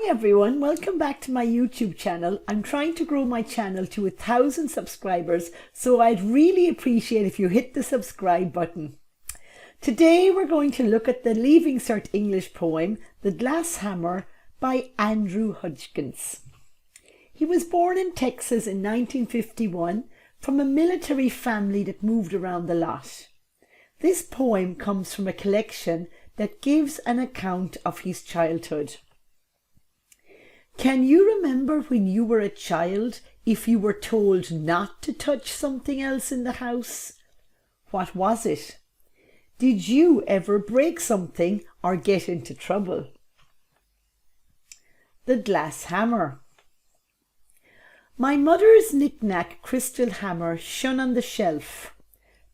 Hi everyone, welcome back to my YouTube channel. I'm trying to grow my channel to 1,000 subscribers, so I'd really appreciate if you hit the subscribe button. Today we're going to look at the Leaving Cert English poem, The Glass Hammer by Andrew Hudgins. He was born in Texas in 1951 from a military family that moved around the lot. This poem comes from a collection that gives an account of his childhood. Can you remember when you were a child if you were told not to touch something else in the house? What was it? Did you ever break something or get into trouble? The Glass Hammer. My mother's knick-knack crystal hammer shone on the shelf.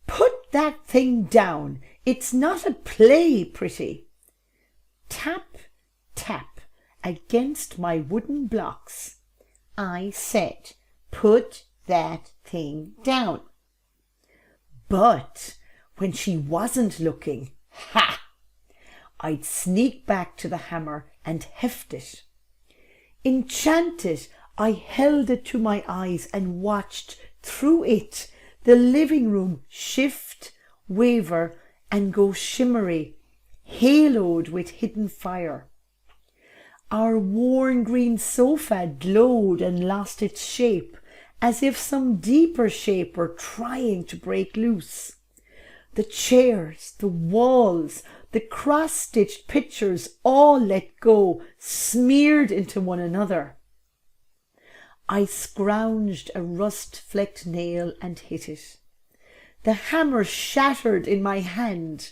Put that thing down. It's not a play, pretty. Tap, tap. Against my wooden blocks, I said, put that thing down. But when she wasn't looking, I'd sneak back to the hammer and heft it. Enchanted, I held it to my eyes and watched through it the living room shift, waver, and go shimmery, haloed with hidden fire. Our worn green sofa glowed and lost its shape, as if some deeper shape were trying to break loose. The chairs, the walls, the cross-stitched pictures all let go, smeared into one another. I scrounged a rust-flecked nail and hit it. The hammer shattered in my hand.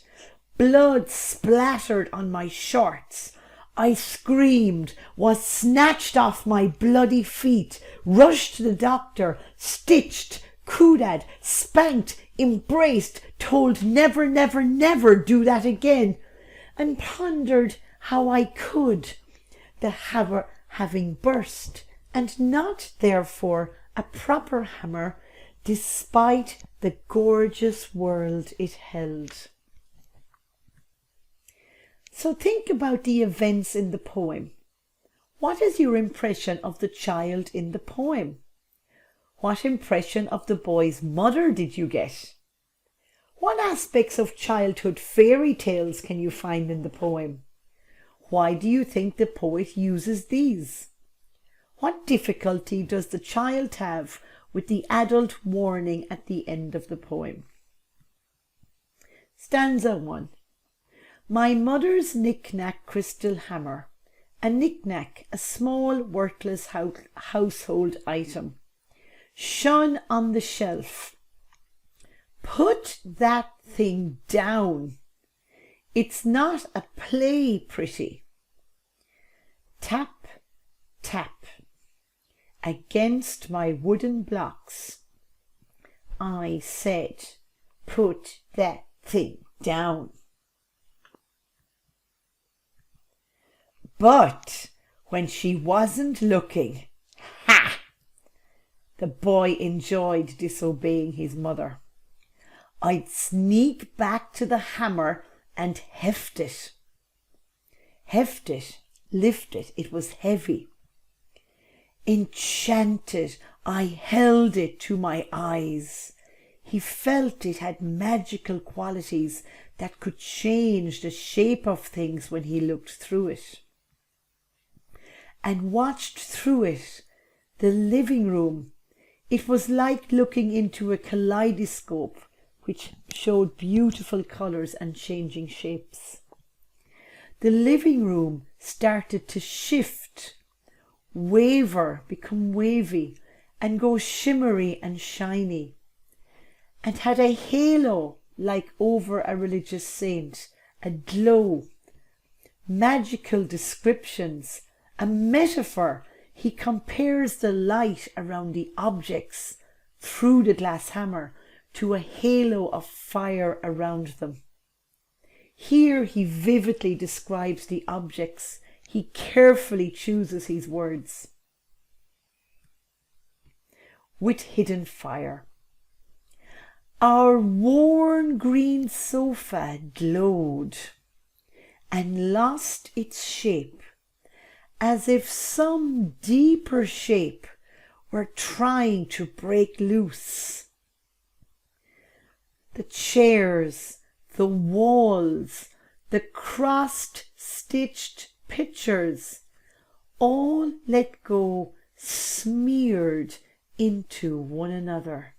Blood splattered on my shorts. I screamed, was snatched off my bloody feet, rushed to the doctor, stitched, cooed, spanked, embraced, told never, never, never do that again, and pondered how I could, the hammer having burst, and not therefore a proper hammer, despite the gorgeous world it held. So think about the events in the poem. What is your impression of the child in the poem? What impression of the boy's mother did you get? What aspects of childhood fairy tales can you find in the poem? Why do you think the poet uses these? What difficulty does the child have with the adult warning at the end of the poem? Stanza 1. My mother's knick-knack crystal hammer. A knick-knack, a small worthless household item, shone on the shelf. Put that thing down. It's not a play, pretty. Tap, tap. Against my wooden blocks, I said, put that thing down. But when she wasn't looking, the boy enjoyed disobeying his mother. I'd sneak back to the hammer and heft it. Heft it, lift it, it was heavy. Enchanted, I held it to my eyes. He felt it had magical qualities that could change the shape of things when he looked through it. And watched through it, the living room. It was like looking into a kaleidoscope which showed beautiful colours and changing shapes. The living room started to shift, waver, become wavy, and go shimmery and shiny, and had a halo like over a religious saint, a glow, magical descriptions, a metaphor. He compares the light around the objects through the glass hammer to a halo of fire around them. Here he vividly describes the objects. He carefully chooses his words. With hidden fire. Our worn green sofa glowed and lost its shape, as if some deeper shape were trying to break loose. The chairs, the walls, the crossed-stitched pictures, all let go, smeared into one another.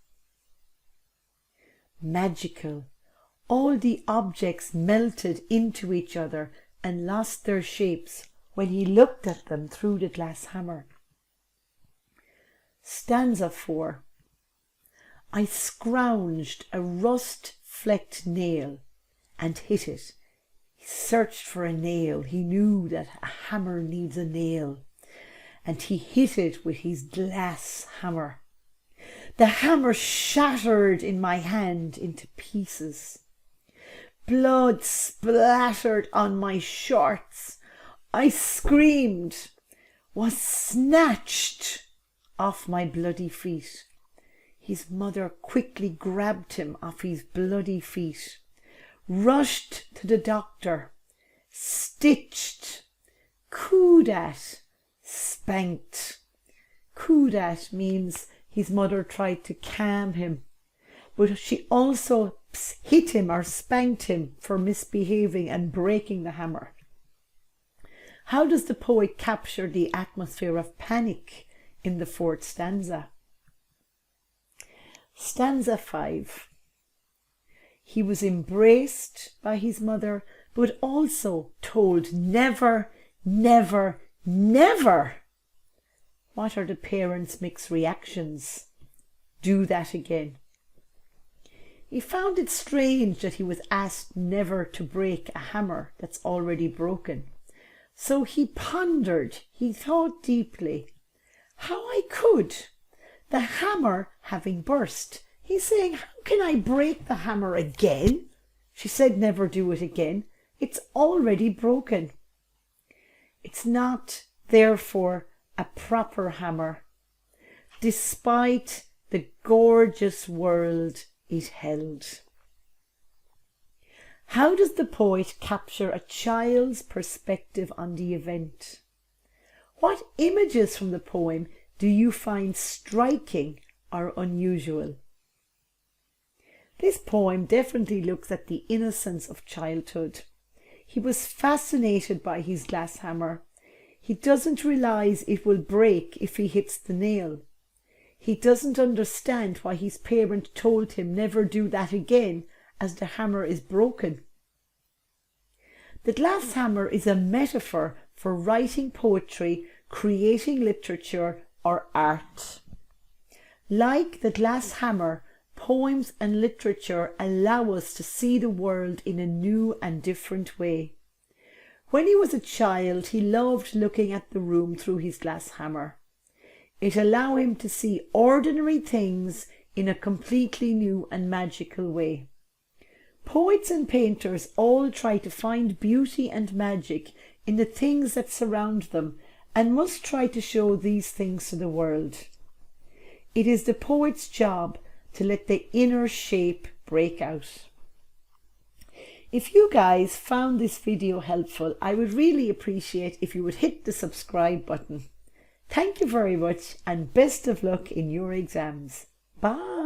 Magical, all the objects melted into each other and lost their shapes when he looked at them through the glass hammer. Stanza 4. I scrounged a rust-flecked nail and hit it. He searched for a nail. He knew that a hammer needs a nail. And he hit it with his glass hammer. The hammer shattered in my hand into pieces. Blood splattered on my shorts. I screamed, was snatched off my bloody feet. His mother quickly grabbed him off his bloody feet, rushed to the doctor, stitched, cooed at, spanked. Cooed at means his mother tried to calm him, but she also hit him or spanked him for misbehaving and breaking the hammer. How does the poet capture the atmosphere of panic in the fourth stanza? Stanza 5. He was embraced by his mother, but also told never, never, never. What are the parents' mixed reactions? Do that again. He found it strange that he was asked never to break a hammer that's already broken. So he pondered, he thought deeply, how I could, the hammer having burst. He's saying, how can I break the hammer again? She said never do it again. It's already broken. It's not, therefore, a proper hammer, despite the gorgeous world it held. How does the poet capture a child's perspective on the event? What images from the poem do you find striking or unusual? This poem definitely looks at the innocence of childhood. He was fascinated by his glass hammer. He doesn't realize it will break if he hits the nail. He doesn't understand why his parent told him never do that again, as the hammer is broken. The glass hammer is a metaphor for writing poetry, creating literature, or art. Like the glass hammer, poems and literature allow us to see the world in a new and different way. When he was a child, he loved looking at the room through his glass hammer. It allowed him to see ordinary things in a completely new and magical way. Poets and painters all try to find beauty and magic in the things that surround them and must try to show these things to the world. It is the poet's job to let the inner shape break out. If you guys found this video helpful, I would really appreciate if you would hit the subscribe button. Thank you very much and best of luck in your exams. Bye.